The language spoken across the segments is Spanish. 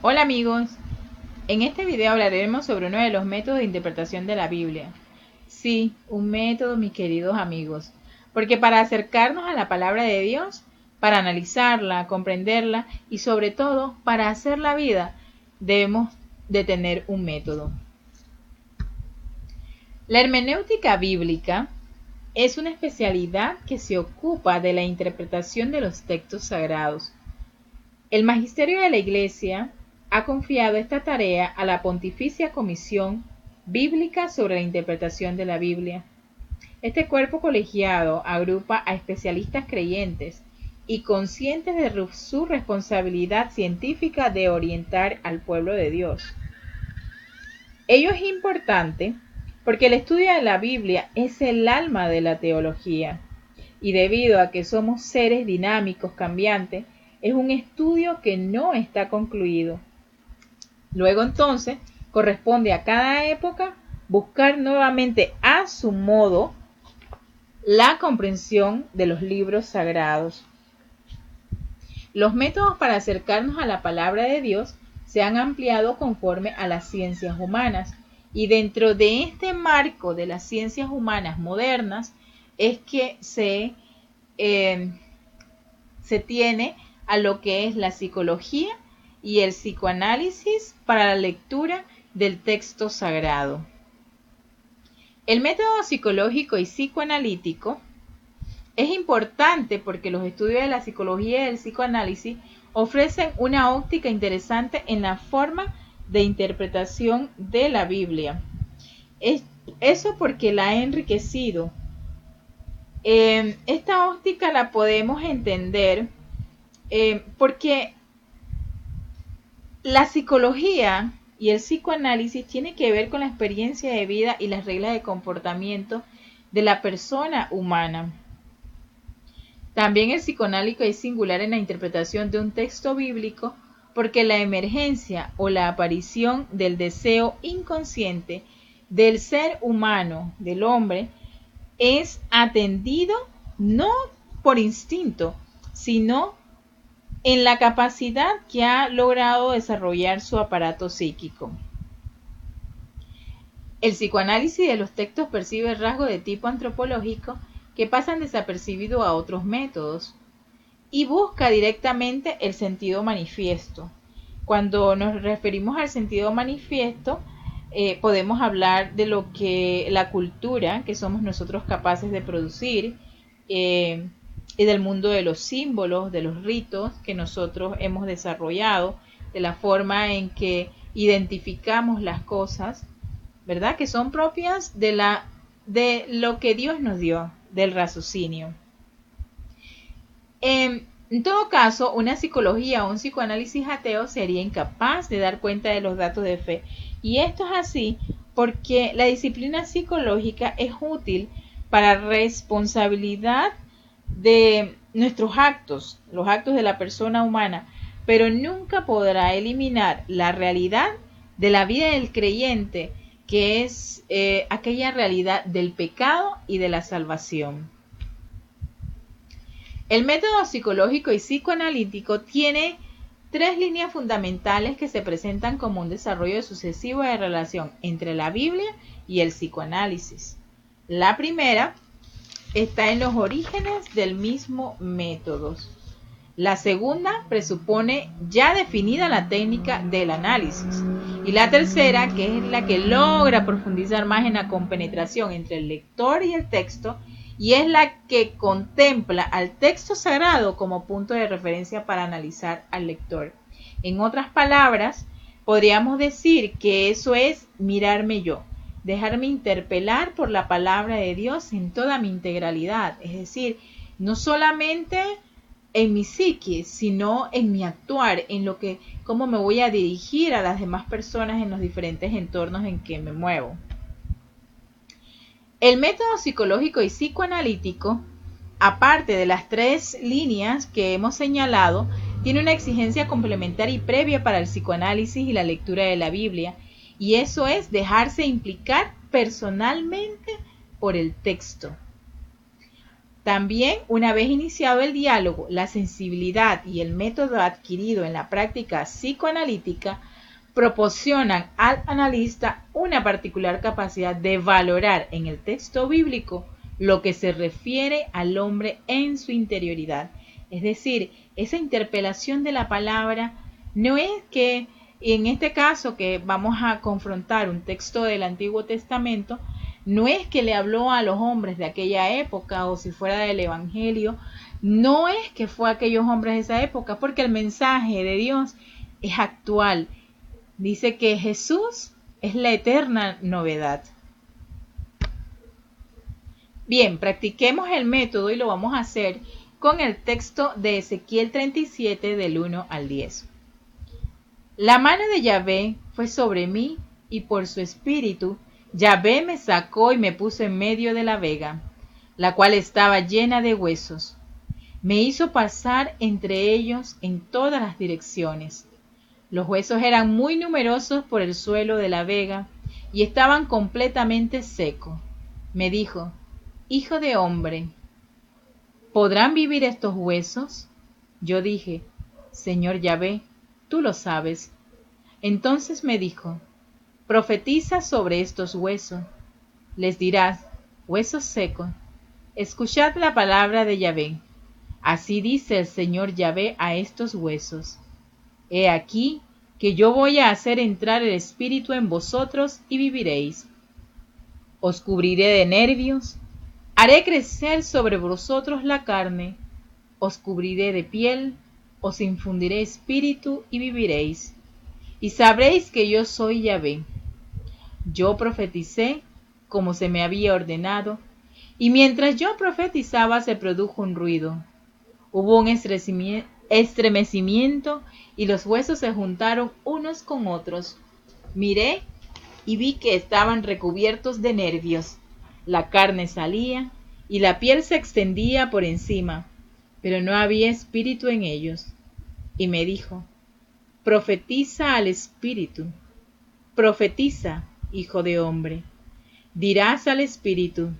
Hola amigos, en este video hablaremos sobre uno de los métodos de interpretación de la Biblia. Sí, un método, mis queridos amigos, porque para acercarnos a la palabra de Dios, para analizarla, comprenderla y sobre todo para hacer la vida, debemos de tener un método. La hermenéutica bíblica es una especialidad que se ocupa de la interpretación de los textos sagrados. El magisterio de la Iglesia ha confiado esta tarea a la Pontificia Comisión Bíblica sobre la Interpretación de la Biblia. Este cuerpo colegiado agrupa a especialistas creyentes y conscientes de su responsabilidad científica de orientar al pueblo de Dios. Ello es importante porque el estudio de la Biblia es el alma de la teología y debido a que somos seres dinámicos, cambiantes, es un estudio que no está concluido. Luego entonces corresponde a cada época buscar nuevamente a su modo la comprensión de los libros sagrados. Los métodos para acercarnos a la palabra de Dios se han ampliado conforme a las ciencias humanas y dentro de este marco de las ciencias humanas modernas es que se tiene a lo que es la psicología y el psicoanálisis para la lectura del texto sagrado. El método psicológico y psicoanalítico es importante porque los estudios de la psicología y del psicoanálisis ofrecen una óptica interesante en la forma de interpretación de la Biblia. Eso porque la ha enriquecido. Esta óptica la podemos entender porque la psicología y el psicoanálisis tiene que ver con la experiencia de vida y las reglas de comportamiento de la persona humana. También el psicoanálisis es singular en la interpretación de un texto bíblico porque la emergencia o la aparición del deseo inconsciente del ser humano, del hombre, es atendido no por instinto, sino en la capacidad que ha logrado desarrollar su aparato psíquico. El psicoanálisis de los textos percibe rasgos de tipo antropológico que pasan desapercibidos a otros métodos y busca directamente el sentido manifiesto. Cuando nos referimos al sentido manifiesto, podemos hablar de lo que la cultura que somos nosotros capaces de producir y del mundo de los símbolos, de los ritos que nosotros hemos desarrollado, de la forma en que identificamos las cosas, ¿verdad? Que son propias de lo que Dios nos dio, del raciocinio. En todo caso, una psicología o un psicoanálisis ateo sería incapaz de dar cuenta de los datos de fe. Y esto es así porque la disciplina psicológica es útil para responsabilidad de nuestros actos, los actos de la persona humana, pero nunca podrá eliminar la realidad de la vida del creyente, que es aquella realidad del pecado y de la salvación. El método psicológico y psicoanalítico tiene tres líneas fundamentales que se presentan como un desarrollo sucesivo de relación entre la Biblia y el psicoanálisis. La primera está en los orígenes del mismo método. La segunda presupone ya definida la técnica del análisis. Y la tercera, que es la que logra profundizar más en la compenetración entre el lector y el texto, y es la que contempla al texto sagrado como punto de referencia para analizar al lector. En otras palabras, podríamos decir que eso es mirarme yo, dejarme interpelar por la palabra de Dios en toda mi integralidad, es decir, no solamente en mi psique, sino en mi actuar, en lo que, cómo me voy a dirigir a las demás personas en los diferentes entornos en que me muevo. El método psicológico y psicoanalítico, aparte de las tres líneas que hemos señalado, tiene una exigencia complementaria y previa para el psicoanálisis y la lectura de la Biblia, y eso es dejarse implicar personalmente por el texto. También, una vez iniciado el diálogo, la sensibilidad y el método adquirido en la práctica psicoanalítica proporcionan al analista una particular capacidad de valorar en el texto bíblico lo que se refiere al hombre en su interioridad. Es decir, esa interpelación de la palabra no es que, en este caso que vamos a confrontar un texto del Antiguo Testamento, no es que le habló a los hombres de aquella época o si fuera del Evangelio, no es que fue a aquellos hombres de esa época, porque el mensaje de Dios es actual. Dice que Jesús es la eterna novedad. Bien, practiquemos el método y lo vamos a hacer con el texto de Ezequiel 37 del 1 al 10. La mano de Yahvé fue sobre mí y por su espíritu Yahvé me sacó y me puso en medio de la vega, la cual estaba llena de huesos. Me hizo pasar entre ellos en todas las direcciones. Los huesos eran muy numerosos por el suelo de la vega y estaban completamente secos. Me dijo: Hijo de hombre, ¿podrán vivir estos huesos? Yo dije: Señor Yahvé, tú lo sabes. Entonces me dijo: Profetiza sobre estos huesos. Les dirás: huesos secos, escuchad la palabra de Yahvé. Así dice el Señor Yahvé a estos huesos: He aquí que yo voy a hacer entrar el espíritu en vosotros y viviréis. Os cubriré de nervios, haré crecer sobre vosotros la carne, os cubriré de piel, os infundiré espíritu y viviréis. Y sabréis que yo soy Yahvé. Yo profeticé como se me había ordenado, y mientras yo profetizaba se produjo un ruido. Hubo un estremecimiento y los huesos se juntaron unos con otros. Miré y vi que estaban recubiertos de nervios. La carne salía y la piel se extendía por encima, pero no había espíritu en ellos. Y me dijo: Profetiza al espíritu. Profetiza, hijo de hombre. Dirás al espíritu: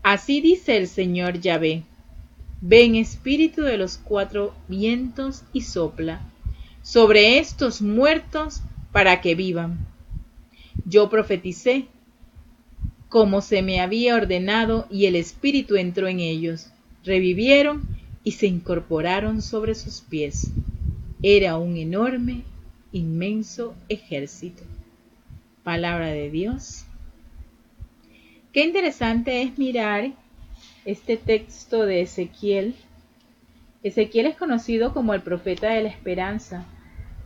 Así dice el Señor Yahvé. Ven, espíritu de los cuatro vientos, y sopla sobre estos muertos para que vivan. Yo profeticé como se me había ordenado, y el espíritu entró en ellos. Revivieron y se incorporaron sobre sus pies. Era un enorme, inmenso ejército. Palabra de Dios. Qué interesante es mirar este texto de Ezequiel. Ezequiel es conocido como el profeta de la esperanza,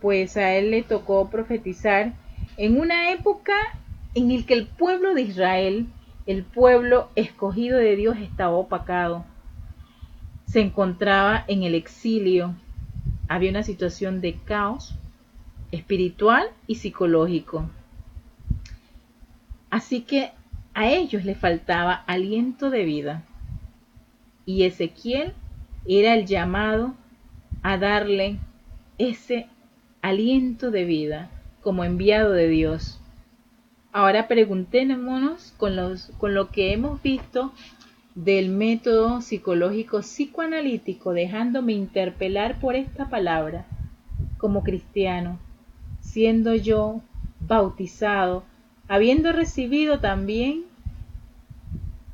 pues a él le tocó profetizar en una época en la que el pueblo de Israel, el pueblo escogido de Dios, estaba opacado. Se encontraba en el exilio. Había una situación de caos espiritual y psicológico. Así que a ellos les faltaba aliento de vida. Y Ezequiel era el llamado a darle ese aliento de vida como enviado de Dios. Ahora preguntémonos con lo que hemos visto del método psicológico psicoanalítico, dejándome interpelar por esta palabra como cristiano, siendo yo bautizado, habiendo recibido también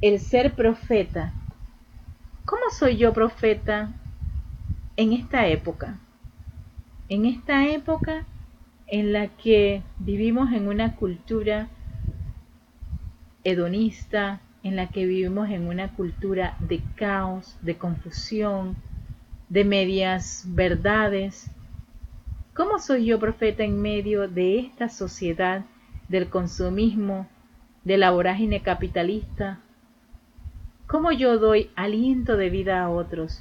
el ser profeta. ¿Cómo soy yo profeta en esta época? En esta época en la que vivimos en una cultura hedonista, en la que vivimos en una cultura de caos, de confusión, de medias verdades. ¿Cómo soy yo profeta en medio de esta sociedad del consumismo, de la vorágine capitalista? ¿Cómo yo doy aliento de vida a otros?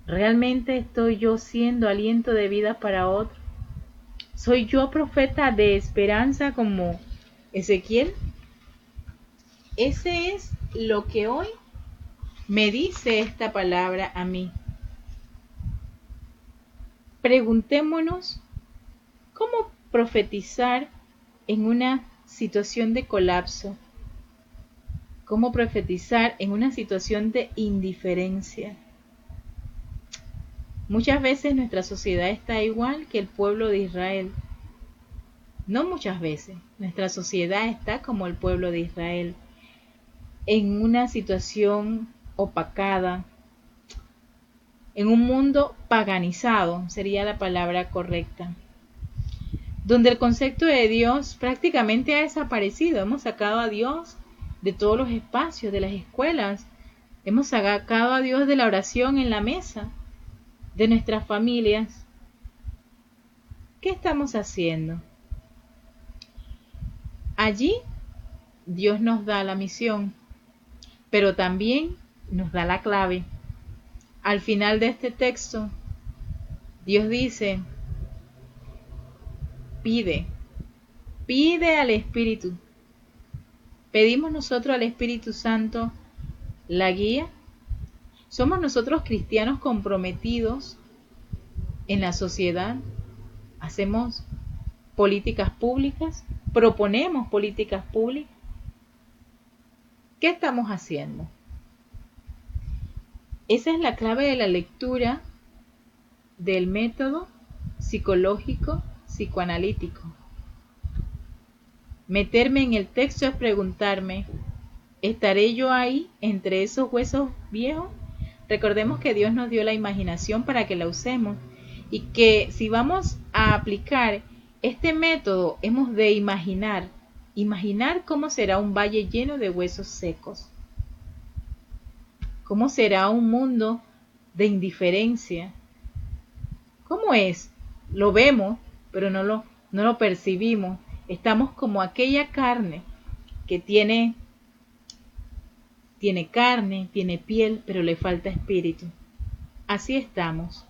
¿Realmente estoy yo siendo aliento de vida para otros? ¿Soy yo profeta de esperanza como Ezequiel? Ese es lo que hoy me dice esta palabra a mí. Preguntémonos cómo profetizar en una situación de colapso. cómo profetizar en una situación de indiferencia. Muchas veces nuestra sociedad está igual que el pueblo de Israel. No muchas veces, nuestra sociedad está como el pueblo de Israel, en una situación opacada, en un mundo paganizado, sería la palabra correcta, donde el concepto de Dios prácticamente ha desaparecido. Hemos sacado a Dios de todos los espacios, de las escuelas, hemos sacado a Dios de la oración en la mesa, de nuestras familias. ¿Qué estamos haciendo? Allí Dios nos da la misión, pero también nos da la clave. Al final de este texto, Dios dice, pide al Espíritu. ¿Pedimos nosotros al Espíritu Santo la guía? ¿Somos nosotros cristianos comprometidos en la sociedad? ¿Hacemos políticas públicas? ¿Proponemos políticas públicas? ¿Qué estamos haciendo? Esa es la clave de la lectura del método psicológico psicoanalítico. Meterme en el texto es preguntarme, ¿estaré yo ahí entre esos huesos viejos? Recordemos que Dios nos dio la imaginación para que la usemos y que si vamos a aplicar este método hemos de imaginar cómo será un valle lleno de huesos secos, cómo será un mundo de indiferencia. ¿Cómo es? Lo vemos, pero no lo percibimos. Estamos como aquella carne que tiene carne, tiene piel, pero le falta espíritu. Así estamos.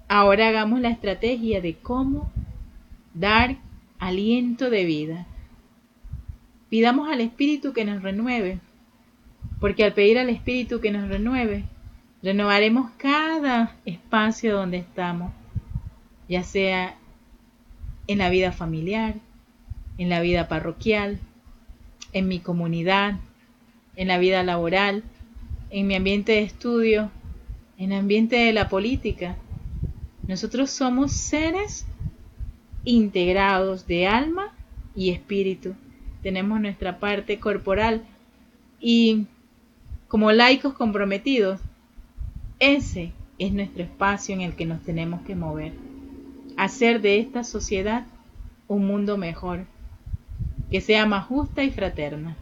Ahora hagamos la estrategia de cómo dar aliento de vida. Pidamos al Espíritu que nos renueve, porque al pedir al Espíritu que nos renueve, renovaremos cada espacio donde estamos, ya sea en la vida familiar, en la vida parroquial, en mi comunidad, en la vida laboral, en mi ambiente de estudio, en el ambiente de la política. Nosotros somos seres integrados de alma y espíritu. Tenemos nuestra parte corporal y como laicos comprometidos, ese es nuestro espacio en el que nos tenemos que mover. Hacer de esta sociedad un mundo mejor, que sea más justa y fraterna.